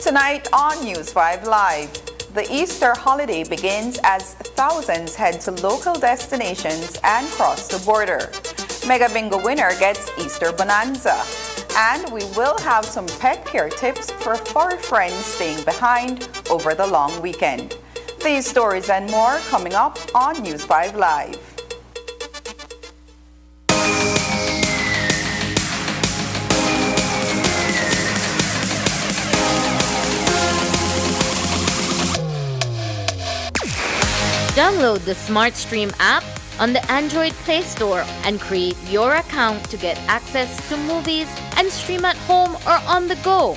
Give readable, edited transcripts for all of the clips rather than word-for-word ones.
Tonight on News 5 Live, the Easter holiday begins as thousands head to local destinations and cross the border. Mega Bingo winner gets Easter bonanza. And we will have some pet care tips for fur friends staying behind over the long weekend. These stories and more coming up on News 5 Live. Download the SmartStream app on the Android Play Store and create your account to get access to movies and stream at home or on the go.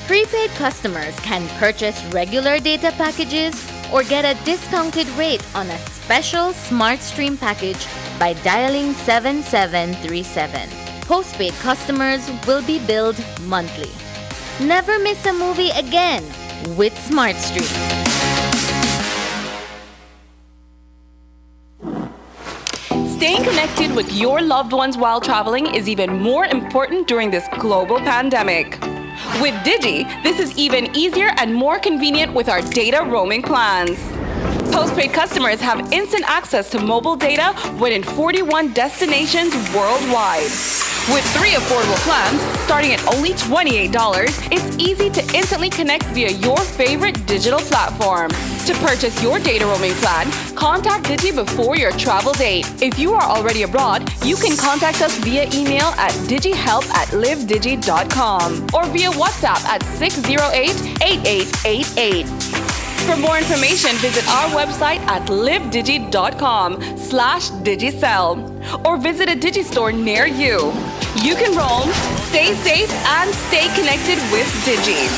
Prepaid customers can purchase regular data packages or get a discounted rate on a special SmartStream package by dialing 7737. Postpaid customers will be billed monthly. Never miss a movie again with SmartStream. Staying connected with your loved ones while traveling is even more important during this global pandemic. With Digi, this is even easier and more convenient with our data roaming plans. Postpaid customers have instant access to mobile data when in 41 destinations worldwide. With 3 affordable plans, starting at only $28, it's easy to instantly connect via your favorite digital platform. To purchase your data roaming plan, contact Digi before your travel date. If you are already abroad, you can contact us via email at digihelp@livedigi.com or via WhatsApp at 608-8888. For more information, visit our website at livedigi.com/digicel or visit a Digi store near you. You can roam, stay safe, and stay connected with Digi.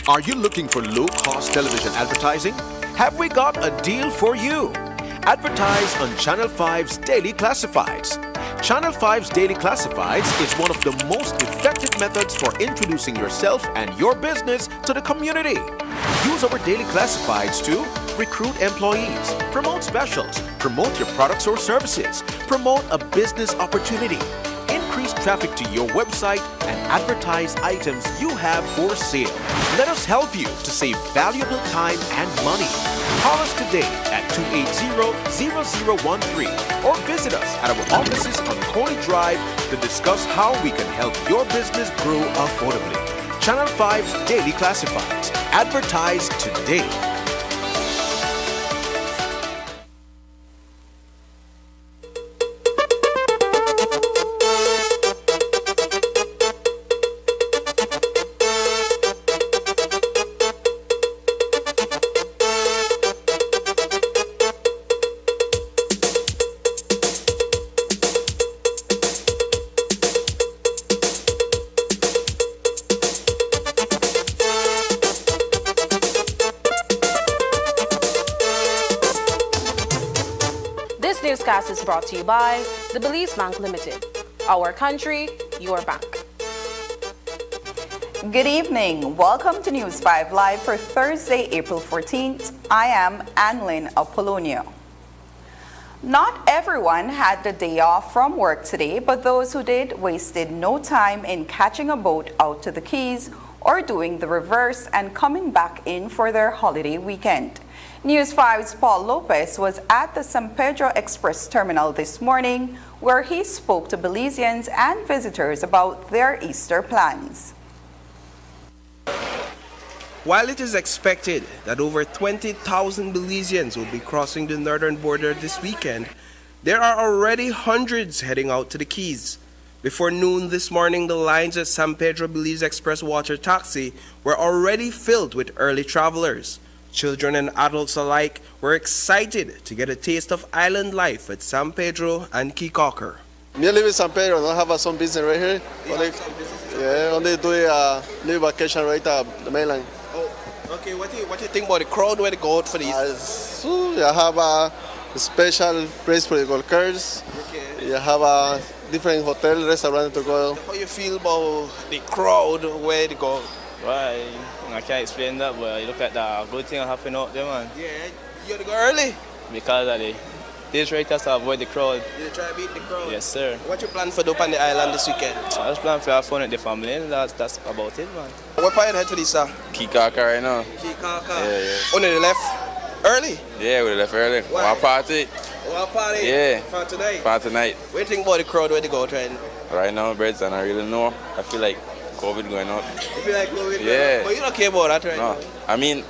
Are you looking for low-cost television advertising? Have we got a deal for you? Advertise on Channel 5's Daily Classifieds. Channel 5's Daily Classifieds is one of the most effective methods for introducing yourself and your business to the community. Use our Daily Classifieds to recruit employees, promote specials, promote your products or services, promote a business opportunity, increase traffic to your website, and advertise items you have for sale. Let us help you to save valuable time and money. Call us today at 280-0013 or visit us at our offices on Coney Drive to discuss how we can help your business grow affordably. Channel 5's Daily Classifieds. Advertise today. This newscast is brought to you by the Belize Bank Limited. Our country, your bank. Good evening. Welcome to News 5 Live for Thursday, April 14th. I am Annlyn Apollonio. Not everyone had the day off from work today, but those who did wasted no time in catching a boat out to the Keys or doing the reverse and coming back in for their holiday weekend. News 5's Paul Lopez was at the San Pedro Express Terminal this morning, where he spoke to Belizeans and visitors about their Easter plans. While it is expected that over 20,000 Belizeans will be crossing the northern border this weekend, there are already hundreds heading out to the Keys. Before noon this morning, the lines at San Pedro Belize Express Water Taxi were already filled with early travelers. Children and adults alike were excited to get a taste of island life at San Pedro and Key Cocker. Me live in San Pedro, don't have some business right here. Only do a live vacation right at the mainland. Oh, okay. What do you think about the crowd when they go out for these? You have a special place for the golf carts. Okay. You have a different hotel, restaurant to go. How you feel about the crowd where they go? Well, I can't explain that, but you look at the good thing happening out there, man. Yeah, you have to go early? Because of this right has to avoid the crowd. You try to beat the crowd? Yes, sir. What you plan for do on the island this weekend? I just plan to have fun with the family, and that's about it, man. What part you head for this, sir? Key Cocker right now. Key Cocker? Yeah. Only the left early? Yeah, we left early. Why? One party. One party? Yeah. For tonight? For tonight. What do you think about the crowd where they go trying? Right now, Breds, and I really know. I feel like COVID going up. You feel like COVID? Yeah. But you don't care about that right No. now? I mean,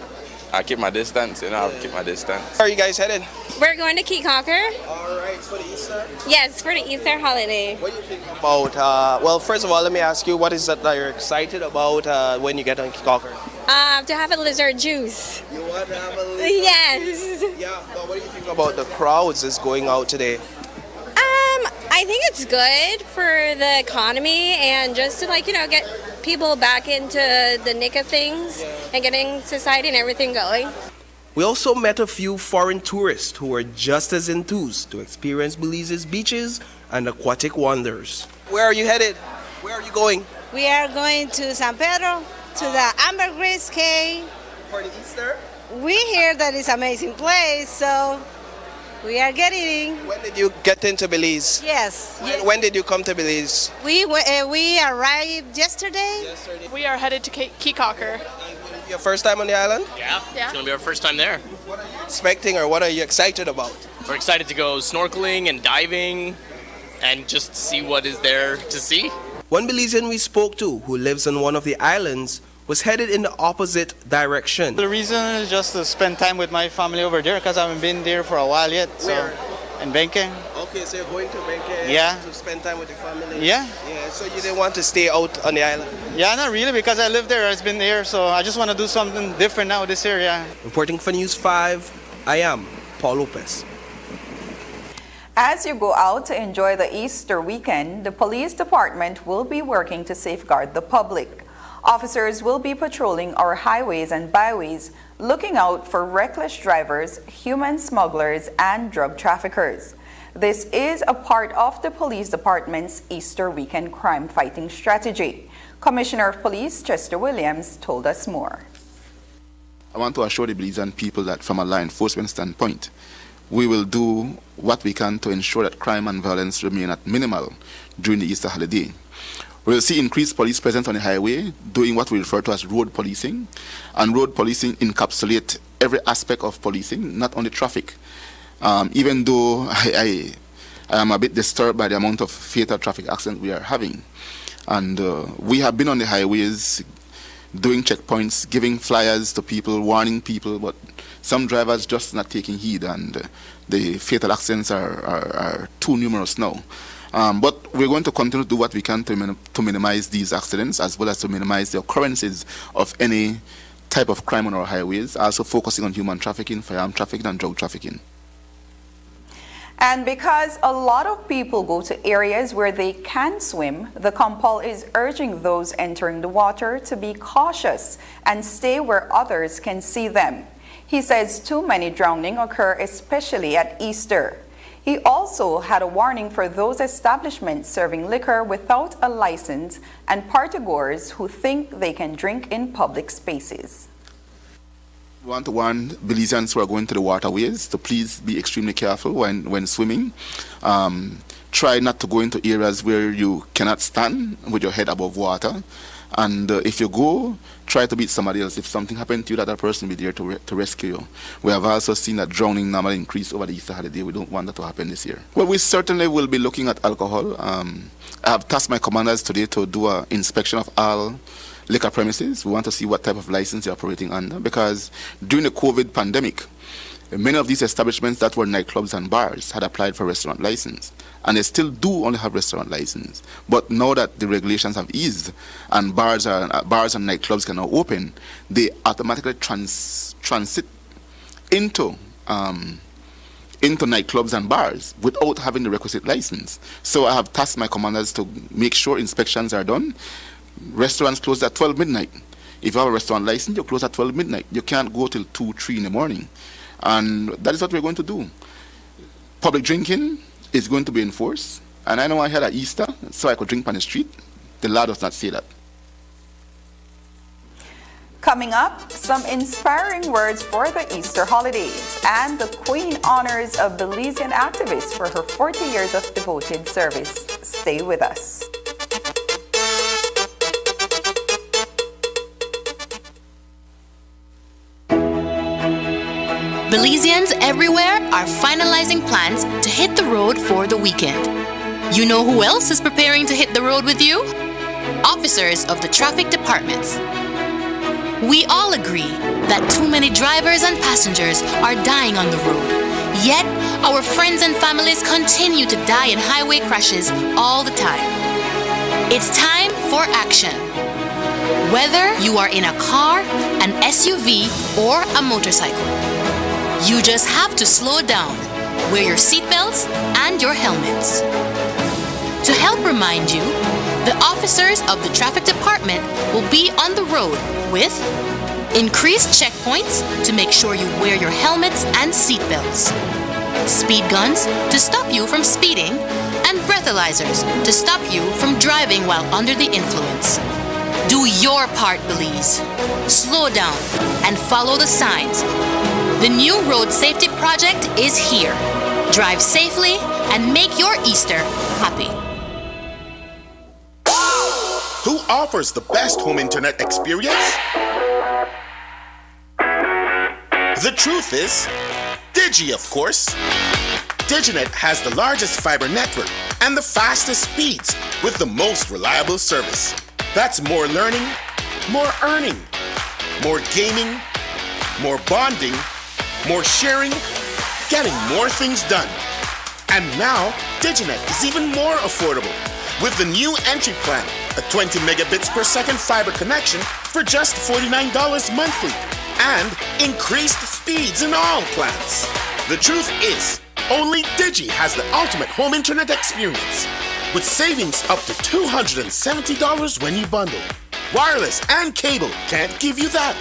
I keep my distance, I have to keep my distance. Where are you guys headed? We're going to Key Cocker. All right, for the Easter? Yes, for the Easter holiday. What do you think about, well, first of all, let me ask you, what is that you're excited about when you get on Key Cocker? To have a lizard juice. You want to have a little... Yes. Yeah, but what do you think about the crowds that's going out today? I think it's good for the economy and just to get people back into the nick of things and getting society and everything going. We also met a few foreign tourists who were just as enthused to experience Belize's beaches and aquatic wonders. Where are you headed? Where are you going? We are going to San Pedro, to the Ambergris Cay. For the Easter? We hear that it's an amazing place, so we are getting. When did you get into Belize? Yes. When did you come to Belize? We arrived yesterday. We are headed to Key Cocker. Your first time on the island? Yeah. It's going to be our first time there. What are you expecting or what are you excited about? We're excited to go snorkeling and diving and just see what is there to see. One Belizean we spoke to who lives on one of the islands was headed in the opposite direction. The reason is just to spend time with my family over there because I haven't been there for a while yet. Where? So, in Benke. Okay, so you're going to Benke to spend time with your family? Yeah. Yeah, so you didn't want to stay out on the island? Yeah, not really because I live there. I've been there, so I just want to do something different now this year, yeah. Reporting for News 5, I am Paul Lopez. As you go out to enjoy the Easter weekend, the police department will be working to safeguard the public. Officers will be patrolling our highways and byways, looking out for reckless drivers, human smugglers, and drug traffickers. This is a part of the police department's Easter weekend crime fighting strategy. Commissioner of Police Chester Williams told us more. I want to assure the Belizean people that from a law enforcement standpoint, we will do what we can to ensure that crime and violence remain at minimal during the Easter holiday. We will see increased police presence on the highway, doing what we refer to as road policing. And road policing encapsulates every aspect of policing, not only traffic. Even though I am a bit disturbed by the amount of fatal traffic accidents we are having. And we have been on the highways doing checkpoints, giving flyers to people, warning people, but some drivers just not taking heed, and the fatal accidents are too numerous now. But we're going to continue to do what we can to minimize these accidents, as well as to minimize the occurrences of any type of crime on our highways, also focusing on human trafficking, firearm trafficking, and drug trafficking. And because a lot of people go to areas where they can swim, the Compol is urging those entering the water to be cautious and stay where others can see them. He says too many drowning occur, especially at Easter. He also had a warning for those establishments serving liquor without a license and partygoers who think they can drink in public spaces. We want to warn Belizeans who are going to the waterways to please be extremely careful when swimming. Try not to go into areas where you cannot stand with your head above water. And if you go, try to beat somebody else. If something happened to you, that other person will be there to rescue you. We have also seen that drowning normally increase over the Easter holiday. We don't want that to happen this year. Well, we certainly will be looking at alcohol. I have tasked my commanders today to do an inspection of all liquor premises. We want to see what type of license they're operating under, because during the COVID pandemic, many of these establishments that were nightclubs and bars had applied for restaurant license, and they still do only have restaurant license. But now that the regulations have eased and bars and nightclubs can now open, they automatically transit into nightclubs and bars without having the requisite license. So I have tasked my commanders to make sure inspections are done. Restaurants close at 12 midnight. If you have a restaurant license, you close at 12 midnight. You can't go till 2, 3 in the morning. And that is what we're going to do. Public drinking is going to be enforced. And I know I had at Easter, so I could drink on the street. The law does not say that. Coming up, some inspiring words for the Easter holidays, and the Queen honors a Belizean activist for her 40 years of devoted service. Stay with us. Belizeans everywhere are finalizing plans to hit the road for the weekend. You know who else is preparing to hit the road with you? Officers of the traffic departments. We all agree that too many drivers and passengers are dying on the road. Yet, our friends and families continue to die in highway crashes all the time. It's time for action. Whether you are in a car, an SUV, or a motorcycle, you just have to slow down, wear your seatbelts and your helmets. To help remind you, the officers of the traffic department will be on the road with increased checkpoints to make sure you wear your helmets and seatbelts, speed guns to stop you from speeding, and breathalyzers to stop you from driving while under the influence. Do your part, Belize. Slow down and follow the signs. The new road safety project is here. Drive safely and make your Easter happy. Who offers the best home internet experience? The truth is, Digi, of course. Diginet has the largest fiber network and the fastest speeds with the most reliable service. That's more learning, more earning, more gaming, more bonding, more sharing, getting more things done. And now, Diginet is even more affordable with the new entry plan, a 20 megabits per second fiber connection for just $49 monthly, and increased speeds in all plans. The truth is, only Digi has the ultimate home internet experience, with savings up to $270 when you bundle. wireless, and cable can't give you that.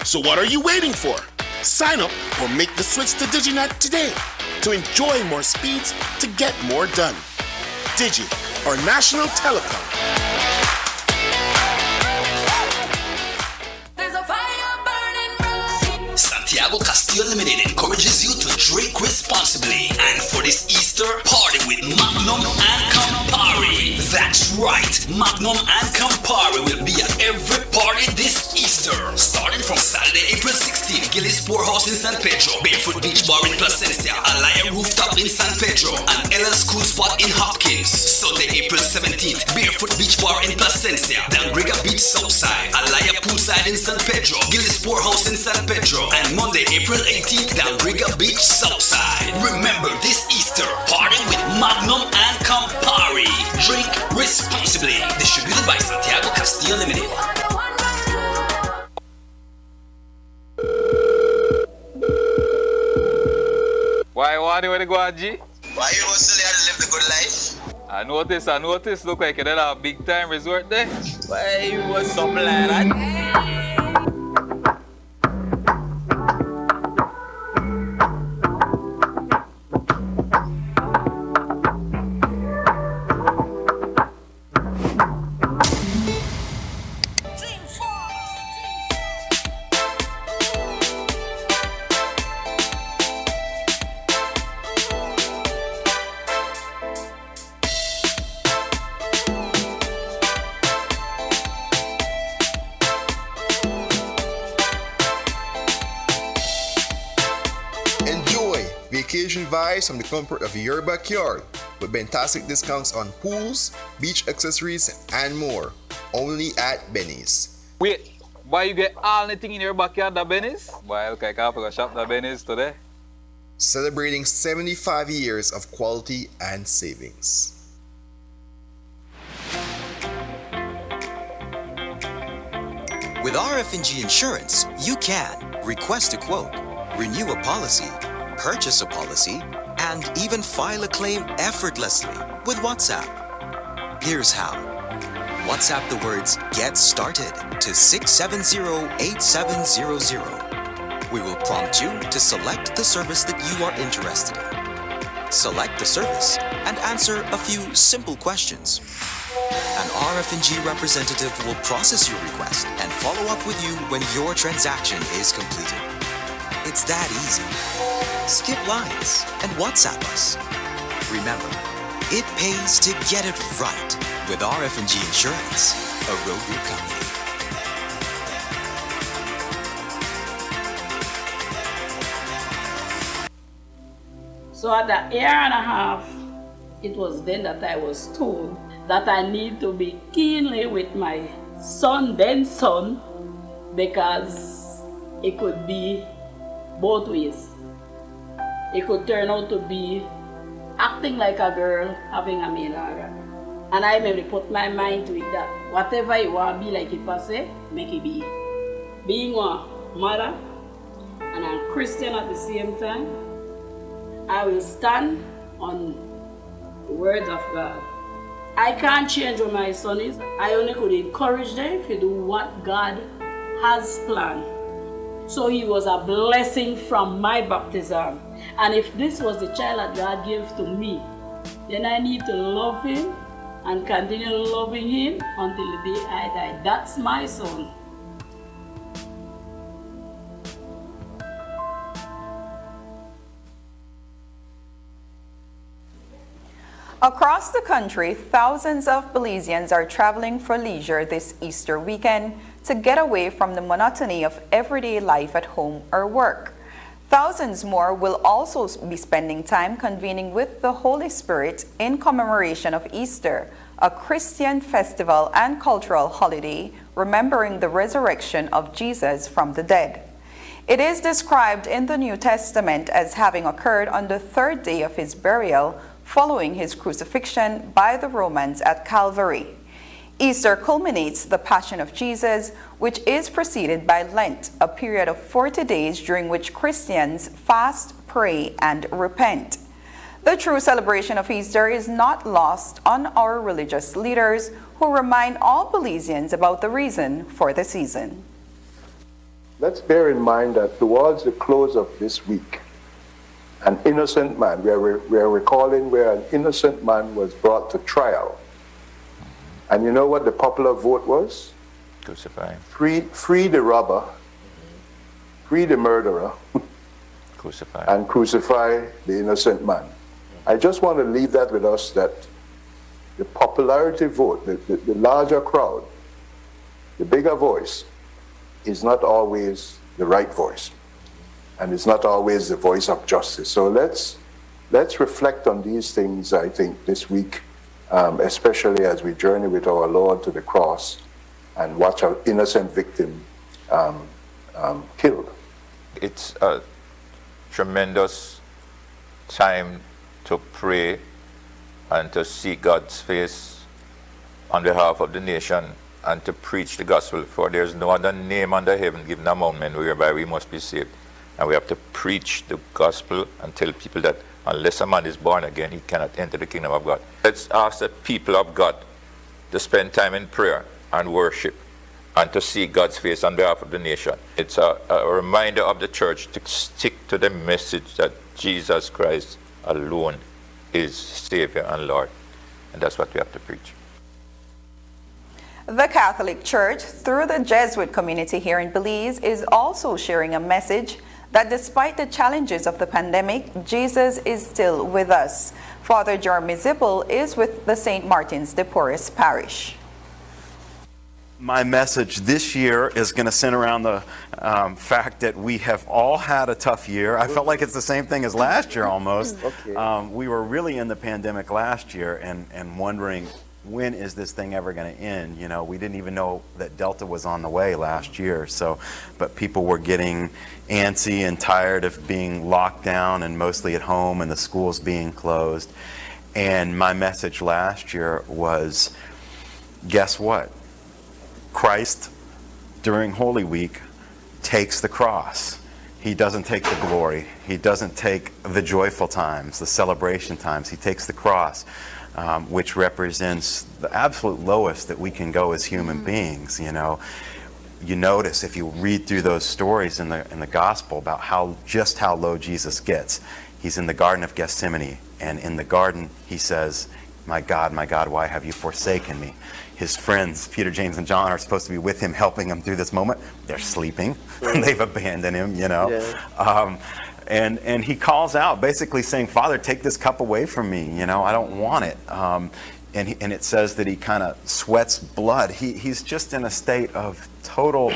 So what are you waiting for? Sign up or make the switch to DigiNet today to enjoy more speeds to get more done. Digi, or National Telecom. Santiago Castillo Limited encourages you to drink responsibly. And for this Easter, party with Magnum and Campari. That's right, Magnum and Campari will be at every party this Easter. Starting from Saturday, April 16, Gillis Poorhouse in San Pedro, Barefoot Beach Bar in Placencia, Alaya Rooftop in San Pedro, and LL School Spot in Hopkins. Sunday, April 17th, Barefoot Beach Bar in Placencia, Dangrigga Beach Southside, Alaya Poolside in San Pedro, Gillis Poorhouse in San Pedro, and Monday, April 18th, Dangrigga Beach Southside. Remember this Easter, party with Magnum and Campari. Drink responsibly. Distributed by Santiago Castillo Limited. Why want to go on, G? Why you hustle here to live the good life? I notice. Look like you did a big time resort there. Why you was something like that? Vacation vibes from the comfort of your backyard with fantastic discounts on pools, beach accessories, and more. Only at Benny's. Wait, why you get all anything in your backyard at Benny's? Why look like I have to go shop at Benny's today? Celebrating 75 years of quality and savings. With RF&G Insurance, you can request a quote, renew a policy, purchase a policy, and even file a claim effortlessly with WhatsApp. Here's how. WhatsApp the words "Get Started" to 670-8700. We will prompt you to select the service that you are interested in. Select the service and answer a few simple questions. An RF&G representative will process your request and follow up with you when your transaction is completed. It's that easy. Skip lines and WhatsApp us. Remember, it pays to get it right with RF&G Insurance, a road group company. So at the year and a half, it was then that I was told that I need to be keenly with my son, because it could be both ways. It could turn out to be acting like a girl having a male organ. And I maybe put my mind to it that whatever you want to be like it say, make it be. Being a mother and a Christian at the same time, I will stand on the words of God. I can't change what my son is. I only could encourage them to do what God has planned. So he was a blessing from my baptism. And if this was the child that God gave to me, then I need to love him and continue loving him until the day I die. That's my son. Across the country, thousands of Belizeans are traveling for leisure this Easter weekend to get away from the monotony of everyday life at home or work. Thousands more will also be spending time convening with the Holy Spirit in commemoration of Easter, a Christian festival and cultural holiday remembering the resurrection of Jesus from the dead. It is described in the New Testament as having occurred on the third day of his burial following his crucifixion by the Romans at Calvary. Easter culminates the Passion of Jesus, which is preceded by Lent, a period of 40 days during which Christians fast, pray, and repent. The true celebration of Easter is not lost on our religious leaders, who who remind all Belizeans about the reason for the season. Let's bear in mind that towards the close of this week, an innocent man, we are recalling where an innocent man was brought to trial. And you know what the popular vote was? Crucify. Free the robber, free the murderer, Crucify. and crucify the innocent man. I just want to leave that with us, that the popularity vote, the larger crowd, the bigger voice, is not always the right voice. And it's not always the voice of justice. So let's reflect on these things, I think, this week, especially as we journey with our Lord to the cross and watch our innocent victim killed. It's a tremendous time to pray and to seek God's face on behalf of the nation and to preach the gospel, for there is no other name under heaven given among men whereby we must be saved. And we have to preach the gospel and tell people that unless a man is born again, he cannot enter the kingdom of God. Let's ask the people of God to spend time in prayer and worship and to seek God's face on behalf of the nation. It's a reminder of the church to stick to the message that Jesus Christ alone is Savior and Lord. And that's what we have to preach. The Catholic Church, through the Jesuit community here in Belize, is also sharing a message that despite the challenges of the pandemic, Jesus is still with us. Father Jeremy Zippel is with the St. Martin's de Porres Parish. My message this year is going to center around the fact that we have all had a tough year. I felt like it's the same thing as last year almost. Okay. We were really in the pandemic last year and wondering, when is this thing ever going to end? You know, we didn't even know that Delta was on the way last year. But people were getting antsy and tired of being locked down and mostly at home and the schools being closed. And my message last year was, guess what? Christ, during Holy Week, takes the cross. He doesn't take the glory. He doesn't take the joyful times, the celebration times. He takes the cross, which represents the absolute lowest that we can go as human beings. You know, you notice if you read through those stories in the gospel about how low Jesus gets. He's in the Garden of Gethsemane, and in the garden he says, my God, why have you forsaken me?" His friends, Peter, James, and John, are supposed to be with him, helping him through this moment. They're sleeping. They've abandoned him, you know. Yeah. And he calls out, basically saying, "Father, take this cup away from me. You know, I don't want it." And it says that he kind of sweats blood. He's just in a state of total,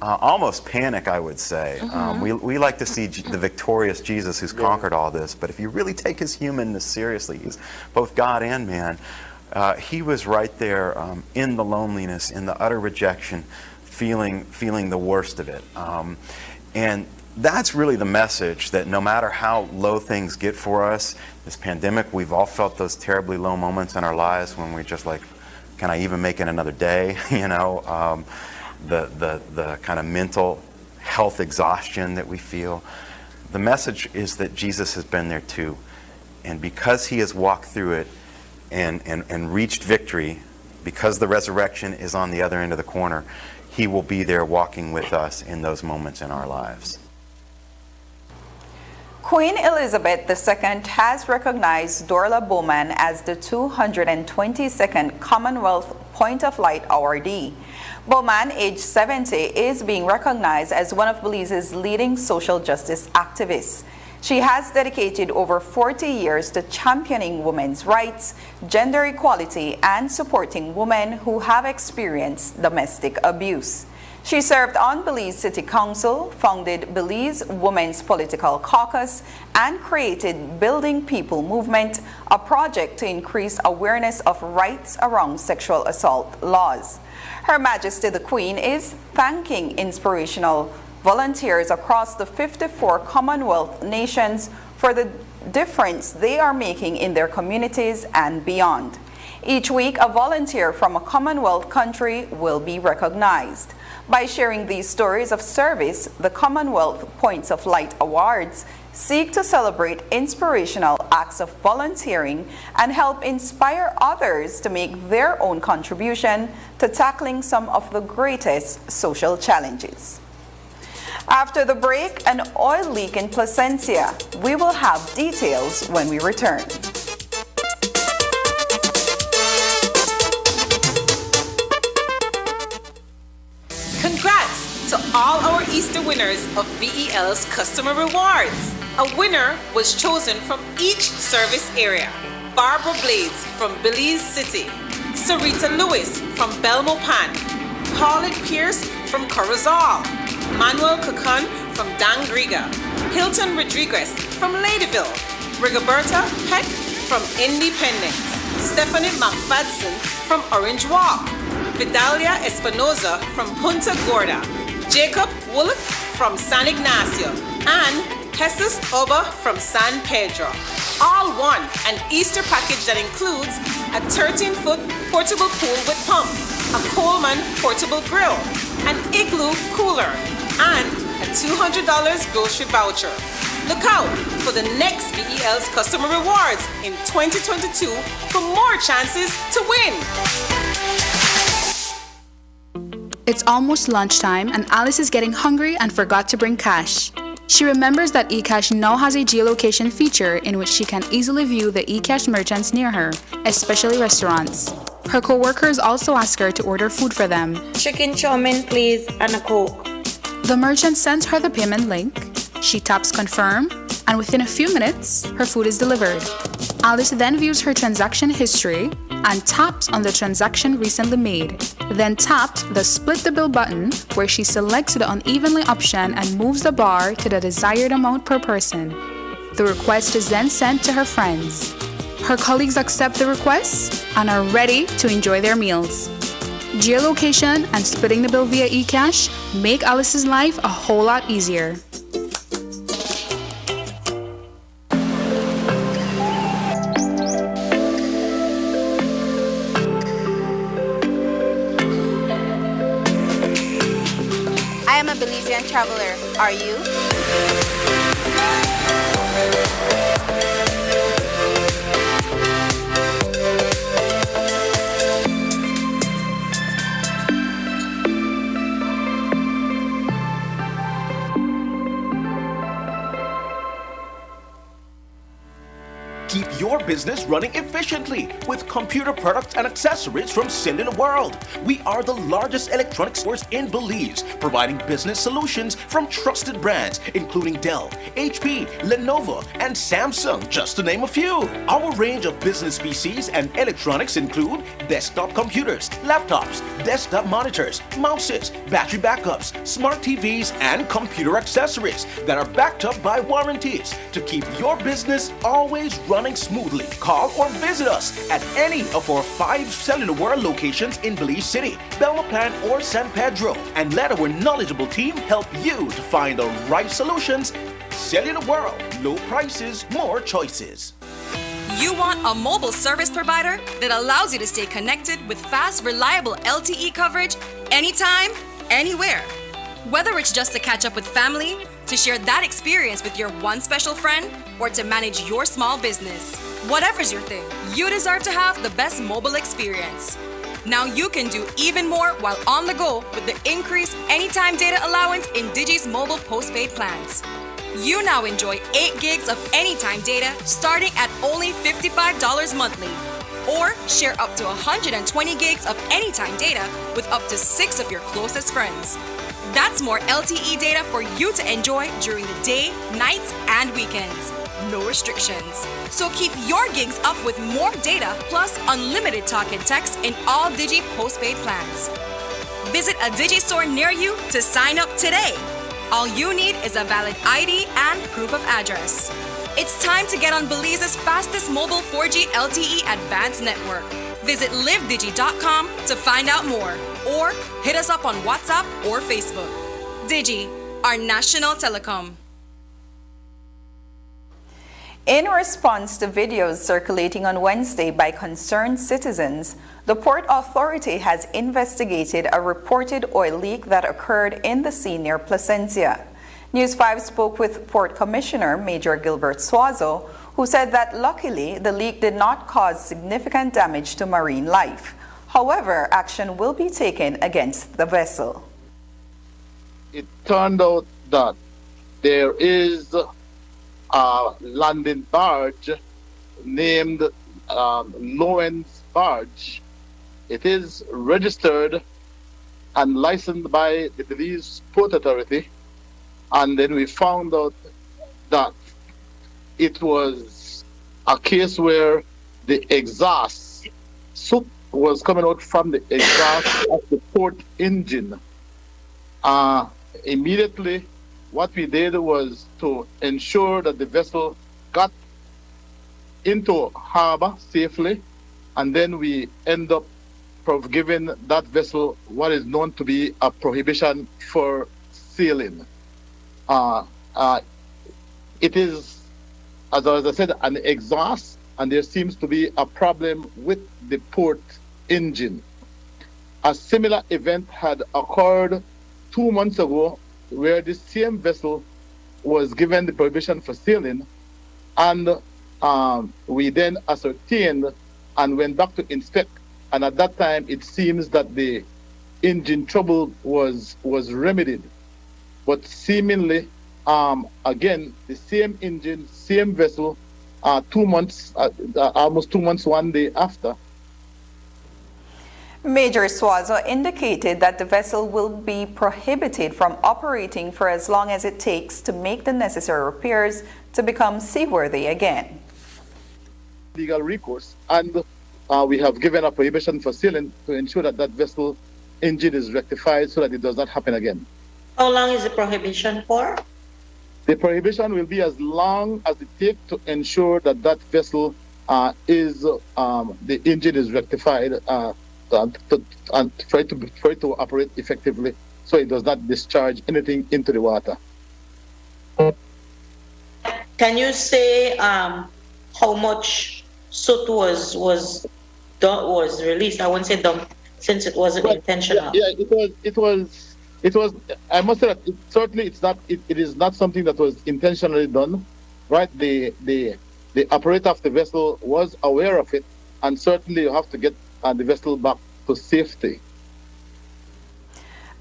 almost panic, I would say. Mm-hmm. We like to see the victorious Jesus who's conquered all this, but if you really take his humanness seriously, he's both God and man. He was right there in the loneliness, in the utter rejection, feeling the worst of it. And that's really the message, that no matter how low things get for us, this pandemic, we've all felt those terribly low moments in our lives when we're just like, can I even make it another day? You know, the kind of mental health exhaustion that we feel. The message is that Jesus has been there too. And because he has walked through it and reached victory, because the resurrection is on the other end of the corner, he will be there walking with us in those moments in our lives. Queen Elizabeth II has recognized Dorla Bowman as the 222nd Commonwealth Point of Light awardee. Bowman, aged 70, is being recognized as one of Belize's leading social justice activists. She has dedicated over 40 years to championing women's rights, gender equality, and supporting women who have experienced domestic abuse. She served on Belize City Council, founded Belize Women's Political Caucus, and created Building People Movement, a project to increase awareness of rights around sexual assault laws. Her Majesty the Queen is thanking Inspirational volunteers across the 54 Commonwealth nations for the difference they are making in their communities and beyond. Each week, a volunteer from a Commonwealth country will be recognized. By sharing these stories of service, the Commonwealth Points of Light Awards seek to celebrate inspirational acts of volunteering and help inspire others to make their own contribution to tackling some of the greatest social challenges. After the break, an oil leak in Placencia. We will have details when we return. Congrats to all our Easter winners of BEL's Customer Rewards. A winner was chosen from each service area. Barbara Blades from Belize City, Sarita Lewis from Belmopan, Pauline Pierce from Corozal, Manuel Kakan from Dangriga, Hilton Rodriguez from Ladyville, Rigoberta Peck from Independence, Stephanie McFadden from Orange Walk, Vidalia Espinoza from Punta Gorda, Jacob Wolf from San Ignacio, and Jesus Oba from San Pedro. All won an Easter package that includes a 13-foot portable pool with pump, a Coleman portable grill, an Igloo cooler, and a $200 grocery voucher. Look out for the next BEL's Customer Rewards in 2022 for more chances to win. It's almost lunchtime and Alice is getting hungry and forgot to bring cash. She remembers that eCash now has a geolocation feature in which she can easily view the eCash merchants near her, especially restaurants. Her co-workers also ask her to order food for them. Chicken chow mein, please, and a Coke. The merchant sends her the payment link. She taps confirm, and within a few minutes, her food is delivered. Alice then views her transaction history and taps on the transaction recently made. Then taps the split the bill button where she selects the unevenly option and moves the bar to the desired amount per person. The request is then sent to her friends. Her colleagues accept the request and are ready to enjoy their meals. Geolocation and splitting the bill via eCash make Alice's life a whole lot easier. I am a Belizean traveler. Are you? Keep your business running efficiently with computer products and accessories from Cellular World. We are the largest electronics stores in Belize, providing business solutions from trusted brands including Dell, HP, Lenovo, and Samsung, just to name a few. Our range of business PCs and electronics include desktop computers, laptops, desktop monitors, mouses, battery backups, smart TVs, and computer accessories that are backed up by warranties to keep your business always running smoothly. Call or visit us at any of our 5 Cellular World locations in Belize City, Belmopan, or San Pedro, and let our knowledgeable team help you to find the right solutions. Cellular World, low prices, more choices. You want a mobile service provider that allows you to stay connected with fast, reliable LTE coverage anytime, anywhere. Whether it's just to catch up with family, to share that experience with your one special friend, or to manage your small business. Whatever's your thing, you deserve to have the best mobile experience. Now you can do even more while on the go with the increased anytime data allowance in Digi's mobile postpaid plans. You now enjoy 8 gigs of anytime data starting at only $55 monthly. Or share up to 120 gigs of anytime data with up to 6 of your closest friends. That's more LTE data for you to enjoy during the day, nights, and weekends. No restrictions. So keep your gigs up with more data plus unlimited talk and text in all Digi postpaid plans. Visit a Digi store near you to sign up today. All you need is a valid ID and proof of address. It's time to get on Belize's fastest mobile 4G LTE advanced network. Visit livedigi.com to find out more, or hit us up on WhatsApp or Facebook. Digi, our national telecom. In response to videos circulating on Wednesday by concerned citizens, the Port Authority has investigated a reported oil leak that occurred in the sea near Placencia. News 5 spoke with Port Commissioner Major Gilbert Suazo, who said that luckily the leak did not cause significant damage to marine life. However, action will be taken against the vessel. It turned out that there is a landing barge named Lawrence Barge. It is registered and licensed by the Belize Port Authority, and then we found out that it was a case where the exhaust soot was coming out from the exhaust of the port engine. Immediately, what we did was to ensure that the vessel got into harbor safely, and then we end up giving that vessel what is known to be a prohibition for sailing. It is, as I said, an exhaust, and there seems to be a problem with the port engine. A similar event had occurred 2 months ago, where the same vessel was given the prohibition for sailing, and we then ascertained and went back to inspect, and at that time it seems that the engine trouble was remedied. But seemingly, again, the same engine, same vessel, 2 months, almost 2 months, 1 day after. Major Suazo indicated that the vessel will be prohibited from operating for as long as it takes to make the necessary repairs to become seaworthy again. Legal recourse, and we have given a prohibition for sailing to ensure that that vessel engine is rectified so that it does not happen again. How long is the prohibition for? The prohibition will be as long as it takes to ensure that that vessel the engine is rectified and try to operate effectively so it does not discharge anything into the water. Can you say how much soot was released? I won't say dumped, since it wasn't intentional. Yeah, it was. I must say that it is not something that was intentionally done, right? The operator of the vessel was aware of it, and certainly you have to get the vessel back to safety.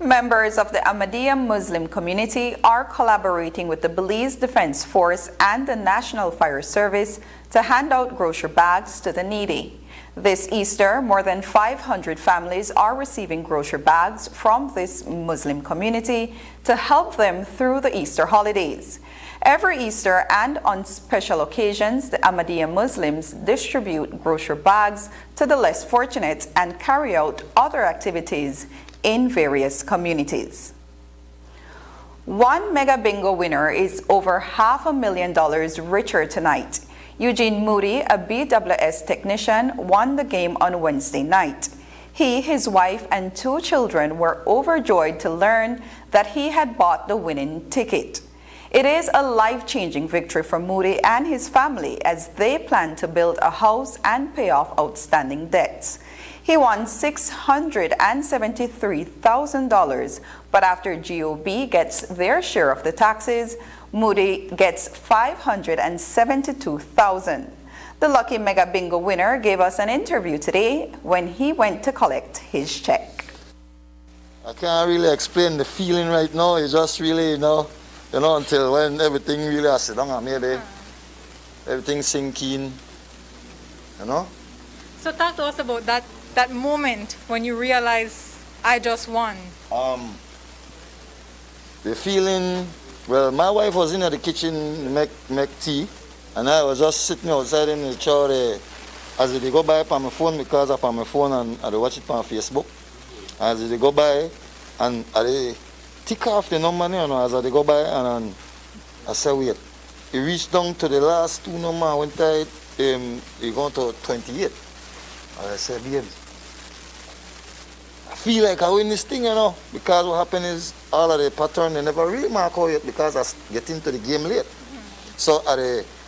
Members of the Ahmadiyya Muslim community are collaborating with the Belize Defense Force and the National Fire Service to hand out grocery bags to the needy. This Easter, more than 500 families are receiving grocery bags from this Muslim community to help them through the Easter holidays. Every Easter and on special occasions, the Ahmadiyya Muslims distribute grocery bags to the less fortunate and carry out other activities in various communities. One Mega Bingo winner is over $500,000 richer tonight. Eugene Moody, a BWS technician, won the game on Wednesday night. He, his wife, and 2 children were overjoyed to learn that he had bought the winning ticket. It is a life-changing victory for Moody and his family as they plan to build a house and pay off outstanding debts. He won $673,000, but after GOB gets their share of the taxes, Moody gets $572,000. The lucky Mega Bingo winner gave us an interview today when he went to collect his check. I can't really explain the feeling right now. It's just really, until when everything really has sit down and maybe everything sink in, So talk to us about that moment when you realize I just won. The feeling, well, my wife was in the kitchen make tea, and I was just sitting outside in the chair there. As they go by on my phone, because I'm on my phone and I watch it on Facebook. As they go by, and I tick off the number, as they go by, and I said, wait. He reached down to the last 2 numbers, when he gone to 28. And I said, babe, I feel like I win this thing, because what happened is all of the pattern, they never really mark out yet because I get into the game late. So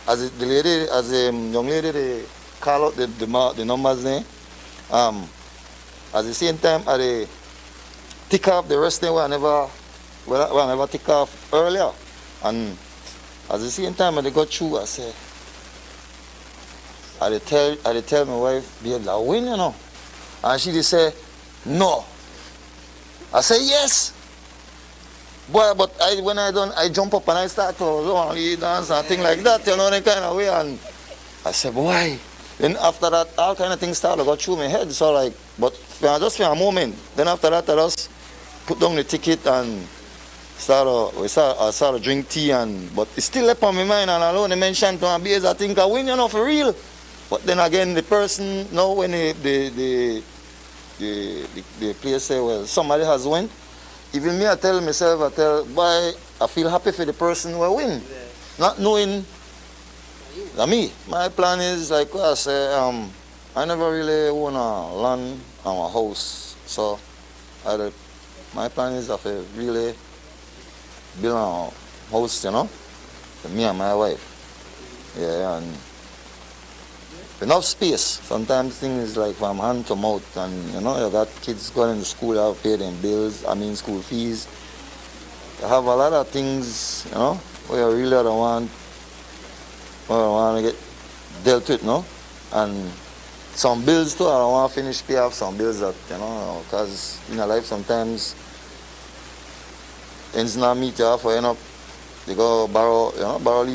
the lady, as the young lady, they call out the numbers there. At the same time, I tick off the rest there I never tick off earlier. And at the same time, I got through, I say, I tell my wife, babe, I win, you know. And she did say, no. I say, yes. Boy, but when I done, I jump up and I start to dance and things like that, you know, that kind of way. And I said, boy. Then after that, all kind of things started to go through my head. So like, but just for a moment. Then after that, I just put down the ticket and I started to drink tea. But it still left on my mind. And alone they mentioned to my beers, I think I win, you know, for real. But then again, the person, now when the place say, well, somebody has won. Even me, I tell myself, boy, I feel happy for the person who win. Yeah. Not knowing, me, my plan is, like I say, I never really own a land and a house. So, my plan is to really build a house, you know, for me and my wife. Yeah, and enough space. Sometimes things like from hand to mouth, and you know, you got kids going to school, you have to pay them bills, school fees. You have a lot of things, you know, where you really don't want to get dealt with, no? And some bills too, I don't want to finish pay off some bills that, you know, because in your life sometimes ends not meet, you have to end up, you go borrow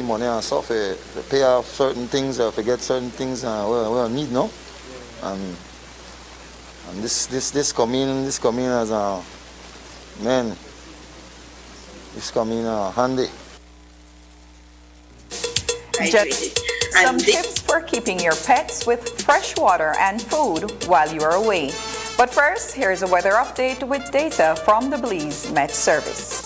money and stuff, to pay off certain things or forget certain things we need, no? And this coming as a man, this coming handy. Just some tips for keeping your pets with fresh water and food while you are away. But first, here's a weather update with data from the Belize Met Service.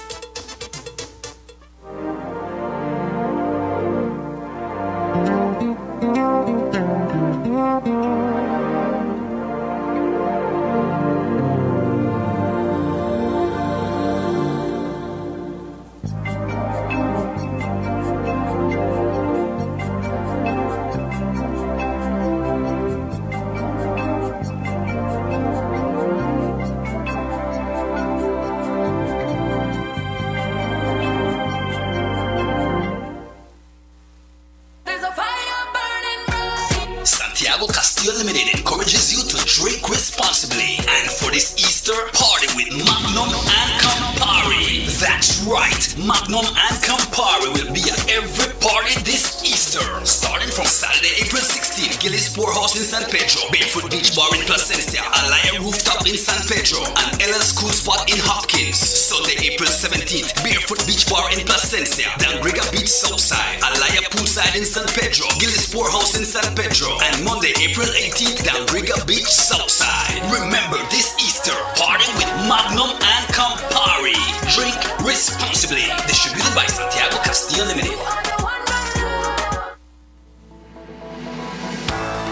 Limited encourages you to drink responsibly, and for this Easter, party with Magnum and Campari. That's right, Magnum and Campari will be at every party this Easter. Starting from Saturday, April 16, Gillis Poorhouse in San Pedro, Barefoot Beach Bar in Placencia, Alaya Rooftop in San Pedro, and LL's Cool Spot in Hopkins. Sunday, April 17th, Barefoot Beach Bar in Placencia, Dangriga Beach Southside, Alaya Poolside in San Pedro, Gillis Poorhouse in San Pedro, and Monday, April 18th, Dangriga Beach Southside. Remember this Easter, party with Magnum and Campari. Drink responsibly. Distributed by Santiago Castillo Limited.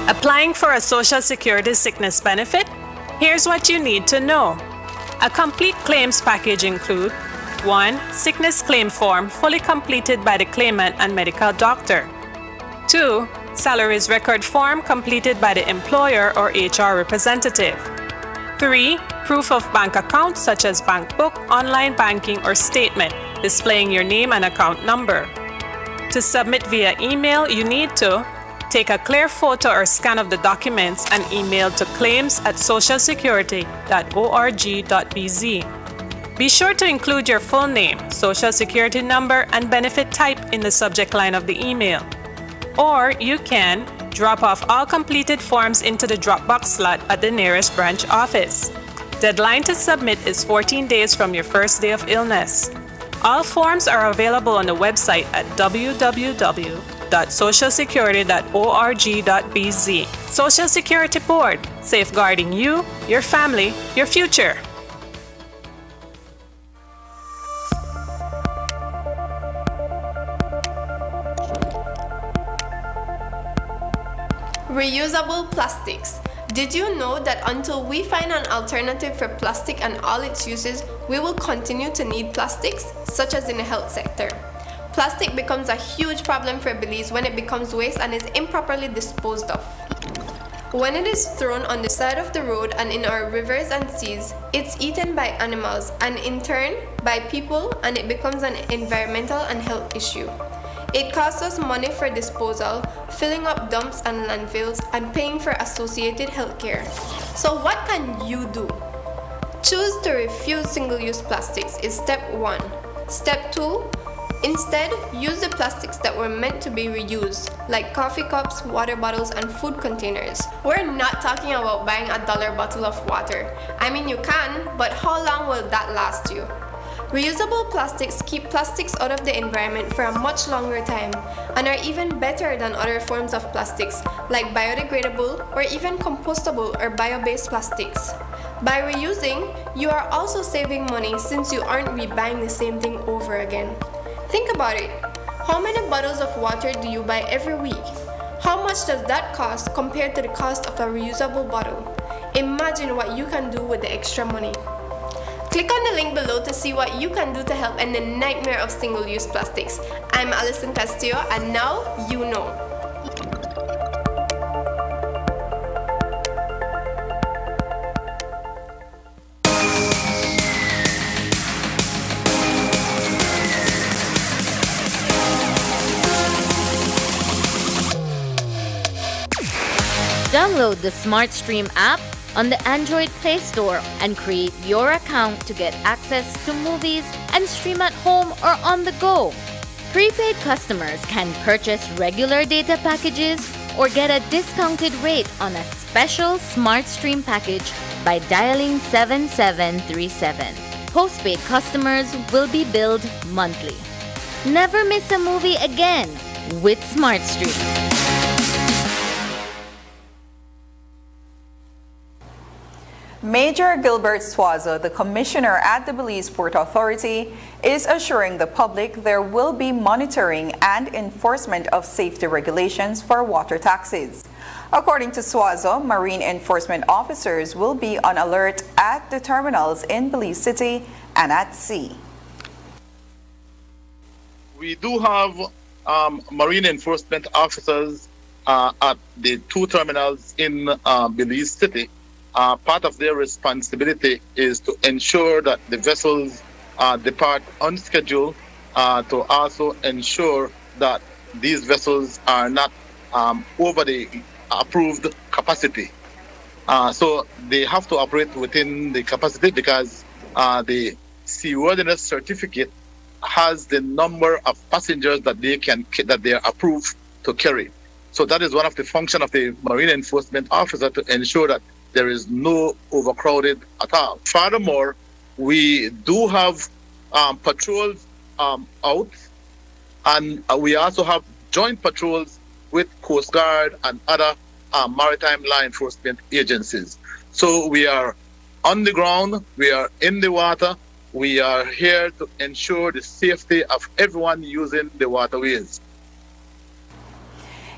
Applying for a Social Security sickness benefit? Here's what you need to know. A complete claims package includes 1. Sickness claim form fully completed by the claimant and medical doctor. 2. Salaries record form completed by the employer or HR representative. 3. Proof of bank account such as bank book, online banking, or statement displaying your name and account number. To submit via email, you need to take a clear photo or scan of the documents and email to claims@socialsecurity.org.bz. Be sure to include your full name, social security number, and benefit type in the subject line of the email. Or you can drop off all completed forms into the Dropbox slot at the nearest branch office. Deadline to submit is 14 days from your first day of illness. All forms are available on the website at www.socialsecurity.org.bz. Social Security Board, safeguarding you, your family, your future. Reusable plastics. Did you know that until we find an alternative for plastic and all its uses, we will continue to need plastics, such as in the health sector? plastic becomes a huge problem for Belize when it becomes waste and is improperly disposed of. When it is thrown on the side of the road and in our rivers and seas, it's eaten by animals and in turn by people, and it becomes an environmental and health issue. It costs us money for disposal, filling up dumps and landfills, and paying for associated healthcare. So what can you do? Choose to refuse single-use plastics is step 1. Step 2, instead, use the plastics that were meant to be reused, like coffee cups, water bottles, and food containers. We're not talking about buying a $1 bottle of water. I mean, you can, but how long will that last you? Reusable plastics keep plastics out of the environment for a much longer time and are even better than other forms of plastics, like biodegradable or even compostable or bio-based plastics. By reusing, you are also saving money since you aren't rebuying the same thing over again. Think about it. How many bottles of water do you buy every week? How much does that cost compared to the cost of a reusable bottle? Imagine what you can do with the extra money. Click on the link below to see what you can do to help end the nightmare of single-use plastics. I'm Alison Castillo, and now you know. Download the SmartStream app on the Android Play Store and create your account to get access to movies and stream at home or on the go. Prepaid customers can purchase regular data packages or get a discounted rate on a special SmartStream package by dialing 7737. Postpaid customers will be billed monthly. Never miss a movie again with SmartStream. Major Gilbert Swazo, the commissioner at the Belize Port Authority, is assuring the public there will be monitoring and enforcement of safety regulations for water taxis. According to Swazo, marine enforcement officers will be on alert at the terminals in Belize City and at sea. We do have marine enforcement officers at the 2 terminals in Belize City. Part of their responsibility is to ensure that the vessels depart on schedule, to also ensure that these vessels are not over the approved capacity. So they have to operate within the capacity because the seaworthiness certificate has the number of passengers that they are approved to carry. So that is one of the functions of the marine enforcement officer, to ensure that there is no overcrowded at all. Furthermore, we do have patrols out, and we also have joint patrols with Coast Guard and other maritime law enforcement agencies. So we are on the ground, we are in the water, we are here to ensure the safety of everyone using the waterways.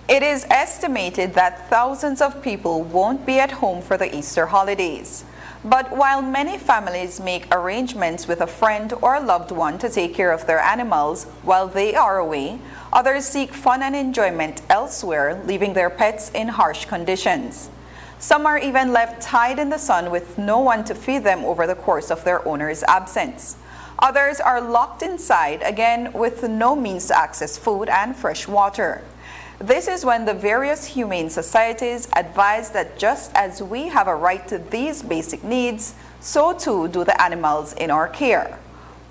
It is estimated that thousands of people won't be at home for the Easter holidays. But while many families make arrangements with a friend or loved one to take care of their animals while they are away, others seek fun and enjoyment elsewhere, leaving their pets in harsh conditions. Some are even left tied in the sun with no one to feed them over the course of their owner's absence. Others are locked inside, again with no means to access food and fresh water. This is when the various humane societies advise that just as we have a right to these basic needs, so too do the animals in our care.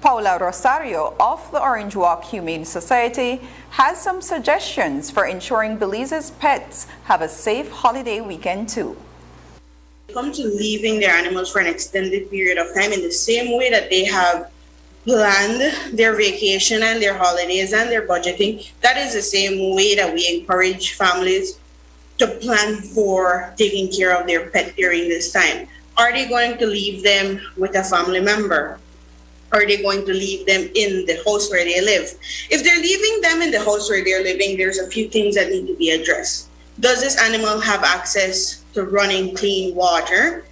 Paula Rosario of the Orange Walk Humane Society has some suggestions for ensuring Belize's pets have a safe holiday weekend too. Come to leaving their animals for an extended period of time in the same way that they have planned their vacation and their holidays and their budgeting. That is the same way that we encourage families to plan for taking care of their pet during this time. Are they going to leave them with a family member? Are they going to leave them in the house where they live? If they're leaving them in the house where they're living, there's a few things that need to be addressed. Does this animal have access to running clean water,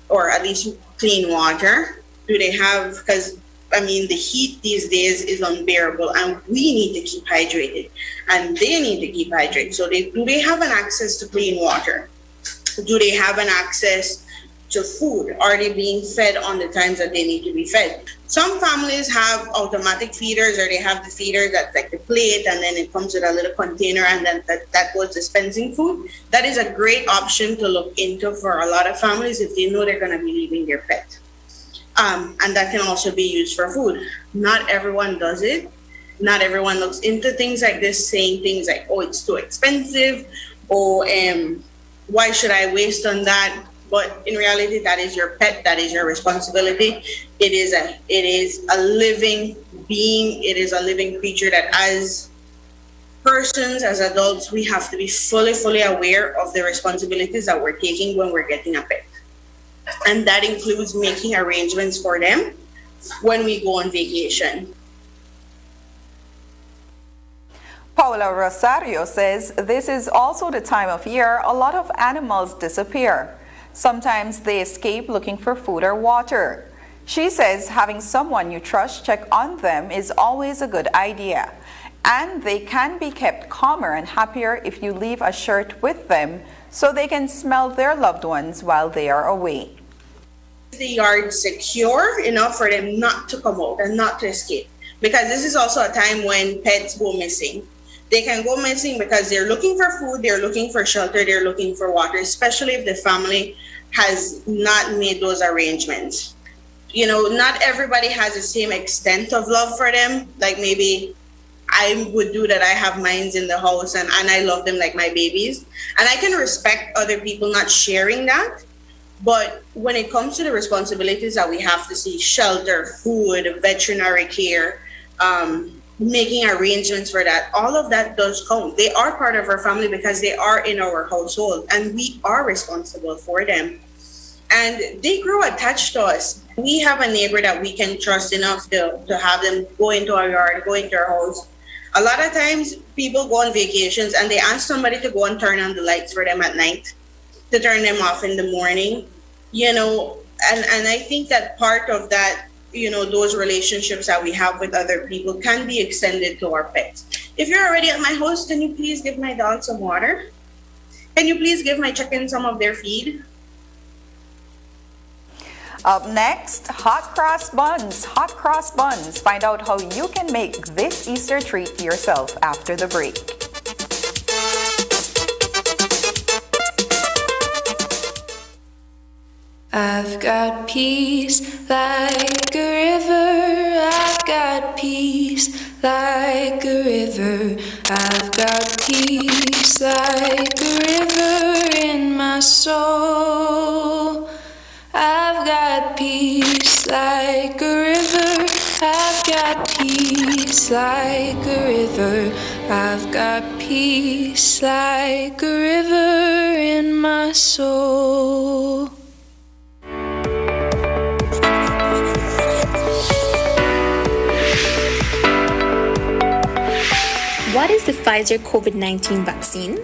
or at least clean water? Do they have, because the heat these days is unbearable, and we need to keep hydrated, and they need to keep hydrated. So do they have an access to clean water? Do they have an access to food? Are they being fed on the times that they need to be fed? Some families have automatic feeders, or they have the feeder that's like the plate, and then it comes with a little container, and then that goes dispensing food. That is a great option to look into for a lot of families if they know they're going to be leaving their pet. And that can also be used for food. Not everyone does it. Not everyone looks into things like this, saying things like, oh, it's too expensive, or why should I waste on that? But in reality, that is your pet. That is your responsibility. It is a living being. It is a living creature that, as persons, as adults, we have to be fully aware of the responsibilities that we're taking when we're getting a pet. And that includes making arrangements for them when we go on vacation. Paula Rosario says this is also the time of year a lot of animals disappear. Sometimes they escape looking for food or water. She says having someone you trust check on them is always a good idea. And they can be kept calmer and happier if you leave a shirt with them so they can smell their loved ones while they are away. Is the yard secure enough for them not to come out and not to escape? Because this is also a time when pets go missing. They can go missing because they're looking for food, they're looking for shelter, they're looking for water, especially if the family has not made those arrangements. You know, not everybody has the same extent of love for them. Like maybe I would do that. I have mines in the house and I love them like my babies. And I can respect other people not sharing that. But when it comes to the responsibilities that we have to see, shelter, food, veterinary care, making arrangements for that, all of that does count. They are part of our family because they are in our household and we are responsible for them. And they grow attached to us. We have a neighbor that we can trust enough to have them go into our yard, go into our house. A lot of times people go on vacations and they ask somebody to go and turn on the lights for them at night, to turn them off in the morning, you know, and I think that part of that, you know, those relationships that we have with other people can be extended to our pets. If you're already at my house, can you please give my dog some water? Can you please give my chicken some of their feed? Up next, hot cross buns. Hot cross buns. Find out how you can make this Easter treat yourself after the break. I've got peace like a river. I've got peace like a river. I've got peace like a river in my soul. I've got peace like a river. I've got peace like a river. I've got peace like a river in my soul. What is the Pfizer COVID-19 vaccine?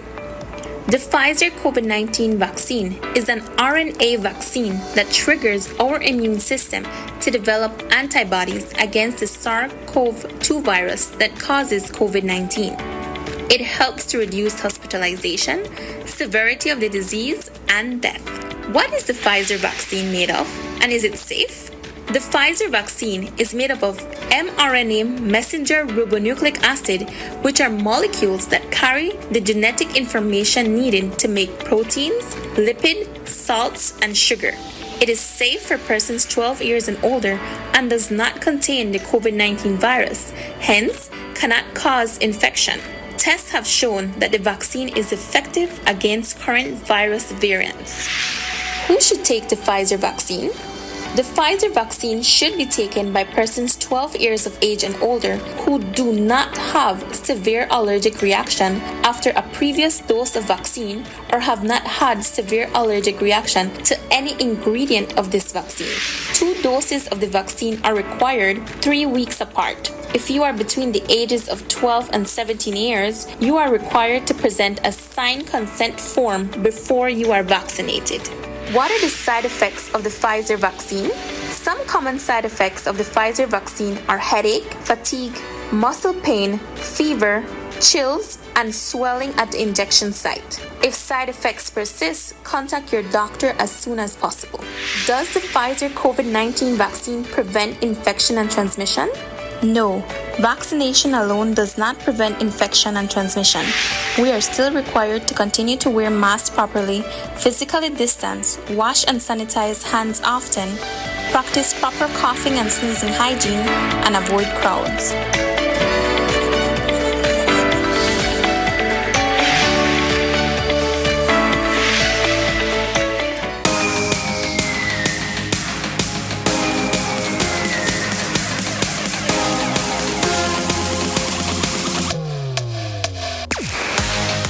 The Pfizer COVID-19 vaccine is an RNA vaccine that triggers our immune system to develop antibodies against the SARS-CoV-2 virus that causes COVID-19. It helps to reduce hospitalization, severity of the disease, and death. What is the Pfizer vaccine made of, and is it safe? The Pfizer vaccine is made up of mRNA messenger ribonucleic acid, which are molecules that carry the genetic information needed to make proteins, lipid, salts, and sugar. It is safe for persons 12 years and older and does not contain the COVID-19 virus, hence cannot cause infection. Tests have shown that the vaccine is effective against current virus variants. Who should take the Pfizer vaccine? The Pfizer vaccine should be taken by persons 12 years of age and older who do not have severe allergic reaction after a previous dose of vaccine or have not had severe allergic reaction to any ingredient of this vaccine. 2 doses of the vaccine are required 3 weeks apart. If you are between the ages of 12 and 17 years, you are required to present a signed consent form before you are vaccinated. What are the side effects of the Pfizer vaccine? Some common side effects of the Pfizer vaccine are headache, fatigue, muscle pain, fever, chills, and swelling at the injection site. If side effects persist, contact your doctor as soon as possible. Does the Pfizer COVID-19 vaccine prevent infection and transmission? No, vaccination alone does not prevent infection and transmission. We are still required to continue to wear masks properly, physically distance, wash and sanitize hands often, practice proper coughing and sneezing hygiene, and avoid crowds.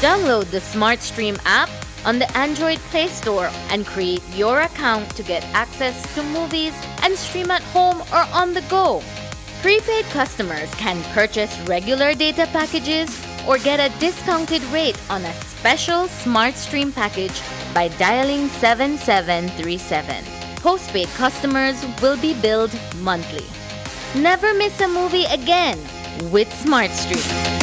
Download the SmartStream app on the Android Play Store and create your account to get access to movies and stream at home or on the go. Prepaid customers can purchase regular data packages or get a discounted rate on a special SmartStream package by dialing 7737. Postpaid customers will be billed monthly. Never miss a movie again with SmartStream.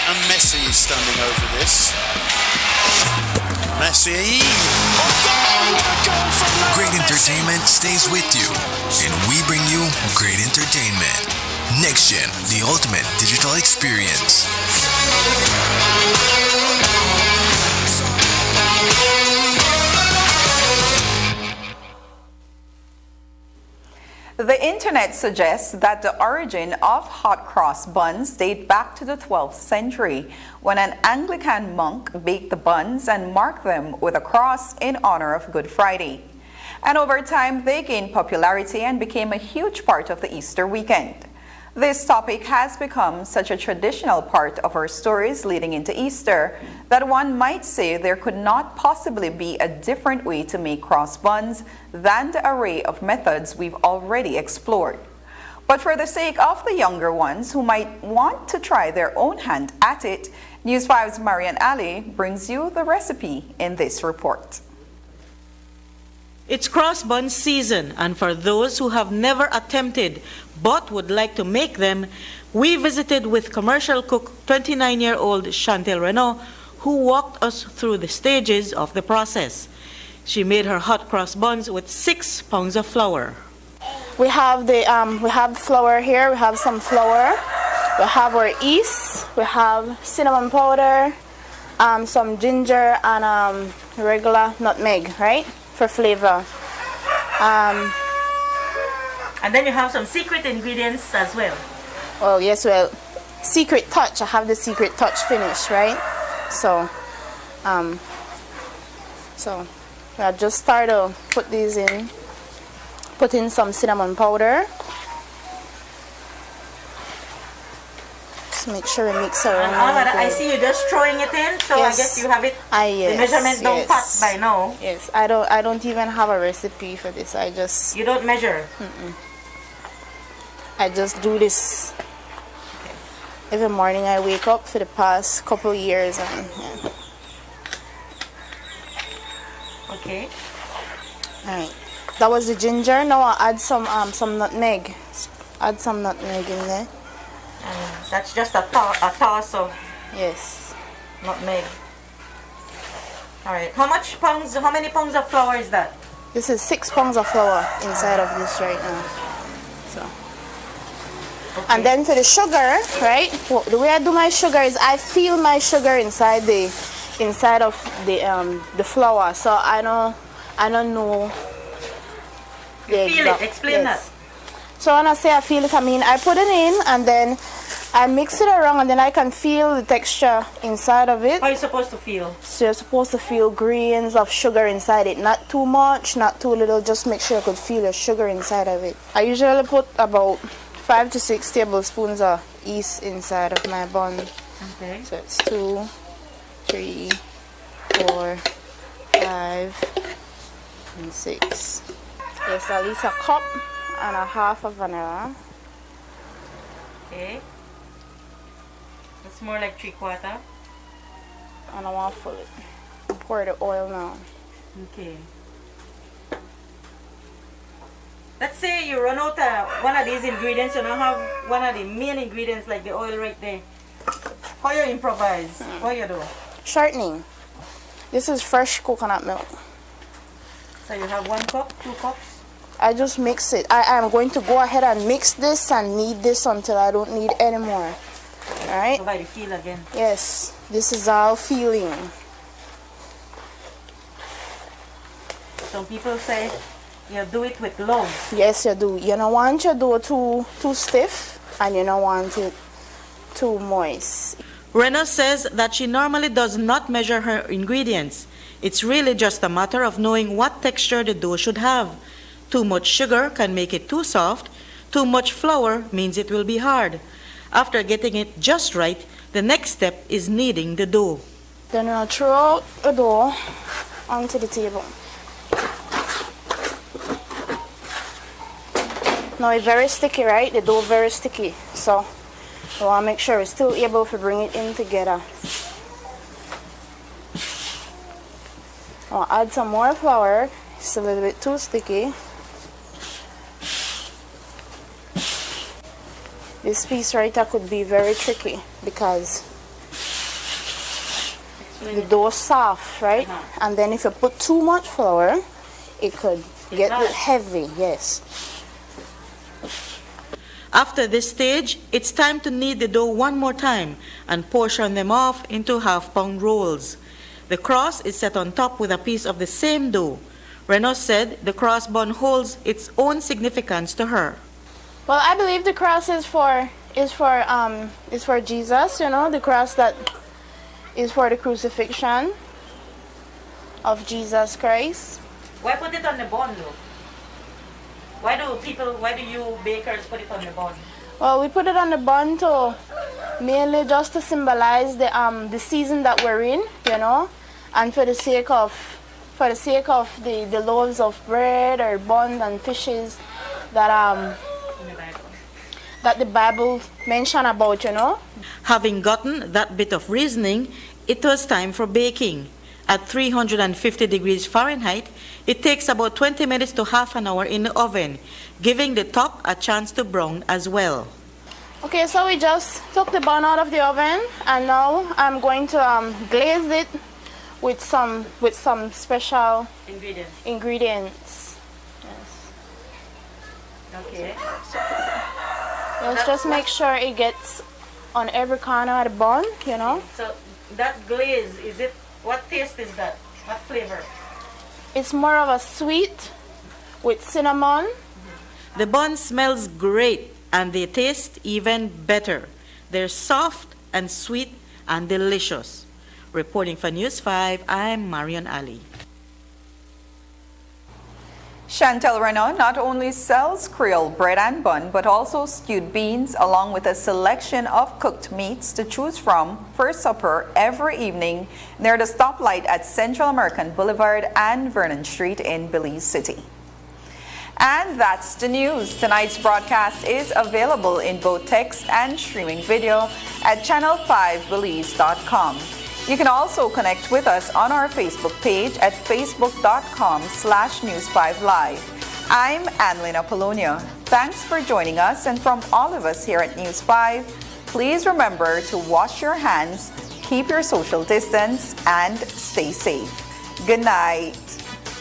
And Messi is standing over this. Messi. Great entertainment stays with you, and we bring you great entertainment. Next Gen, the ultimate digital experience. The internet suggests that the origin of hot cross buns date back to the 12th century, when an Anglican monk baked the buns and marked them with a cross in honor of Good Friday. And over time, they gained popularity and became a huge part of the Easter weekend. This topic has become such a traditional part of our stories leading into Easter that one might say there could not possibly be a different way to make cross buns than the array of methods we've already explored. But for the sake of the younger ones who might want to try their own hand at it, News 5's Marian Ali brings you the recipe in this report. It's cross bun season, and for those who have never attempted but would like to make them, we visited with commercial cook 29-year-old Chantel Renault, who walked us through the stages of the process. She made her hot cross buns with 6 pounds of flour. We have flour here. We have some flour. We have our yeast. We have cinnamon powder, some ginger, and regular nutmeg, right? For flavor. And then you have some secret ingredients as well. Oh yes, well, secret touch. I have the secret touch finish, right? So I just start to put these in. Put in some cinnamon powder. Just make sure we mix around. And I see you just throwing it in, so yes. I guess you have it. Yes, the measurement don't pass by now. Yes, I don't even have a recipe for this. I just. You don't measure. I just do this. Okay. Every morning I wake up for the past couple years and. Yeah. Okay. All right. That was the ginger. Now I add some nutmeg. Add some nutmeg in there. And that's just a toss of nutmeg. All right. How many pounds of flour is that? This is 6 pounds of flour inside of this right now. So. Okay. And then for the sugar, right? Well, the way I do my sugar is I feel my sugar inside of the flour. So I don't know. You feel it. Explain that. So when I say I feel it, I mean I put it in and then I mix it around and then I can feel the texture inside of it. How are you supposed to feel? So you're supposed to feel grains of sugar inside it. Not too much, not too little. Just make sure you could feel the sugar inside of it. I usually put about 5 to 6 tablespoons of yeast inside of my bun. Okay. So it's 2, 3, 4, 5, and 6. It's at least a cup and a half of vanilla. Okay. It's more like 3/4. And I want to fill it. Pour the oil now. Okay. Let's say you run out of one of these ingredients, you don't have one of the main ingredients like the oil right there. How you improvise? What you do? Shortening. This is fresh coconut milk. So you have 1 cup, 2 cups? I just mix it. I am going to go ahead and mix this and knead this until I don't need any more. Alright? Go by the feel again. Yes. This is our feeling. Some people say you do it with love. Yes, you do. You don't want your dough too stiff, and you don't want it too moist. Rena says that she normally does not measure her ingredients. It's really just a matter of knowing what texture the dough should have. Too much sugar can make it too soft. Too much flour means it will be hard. After getting it just right, the next step is kneading the dough. Then I'll throw out the dough onto the table. Now it's very sticky, right? The dough very sticky. So I want to make sure it's still able to bring it in together. I'll add some more flour. It's a little bit too sticky. This piece right here could be very tricky because the dough is soft, right? And then if you put too much flour, it could get heavy, yes. After this stage, it's time to knead the dough one more time and portion them off into half-pound rolls. The cross is set on top with a piece of the same dough. Renaud said the cross bun holds its own significance to her. Well, I believe the cross is for Jesus, you know, the cross that is for the crucifixion of Jesus Christ. Why put it on the bun, though? Why do you bakers put it on the bun? Well, we put it on the bun to mainly just to symbolize the season that we're in, you know, and for the sake of the loaves of bread or buns and fishes that the Bible mention about, you know. Having gotten that bit of reasoning, it was time for baking. At 350 degrees Fahrenheit, it takes about 20 minutes to half an hour in the oven, giving the top a chance to brown as well. Okay, so we just took the bun out of the oven, and now I'm going to glaze it with some special ingredients. Yes. Okay. Let's just make sure it gets on every corner of the bun, you know. So that glaze, what taste is that? What flavor? It's more of a sweet with cinnamon. The bun smells great and they taste even better. They're soft and sweet and delicious. Reporting for News 5, I'm Marion Ali. Chantel Renaud not only sells Creole bread and bun, but also stewed beans along with a selection of cooked meats to choose from for supper every evening near the stoplight at Central American Boulevard and Vernon Street in Belize City. And that's the news. Tonight's broadcast is available in both text and streaming video at channel5belize.com. You can also connect with us on our Facebook page at facebook.com/News5Live. I'm Annalyn Apollonia. Thanks for joining us, and from all of us here at News 5, please remember to wash your hands, keep your social distance, and stay safe. Good night.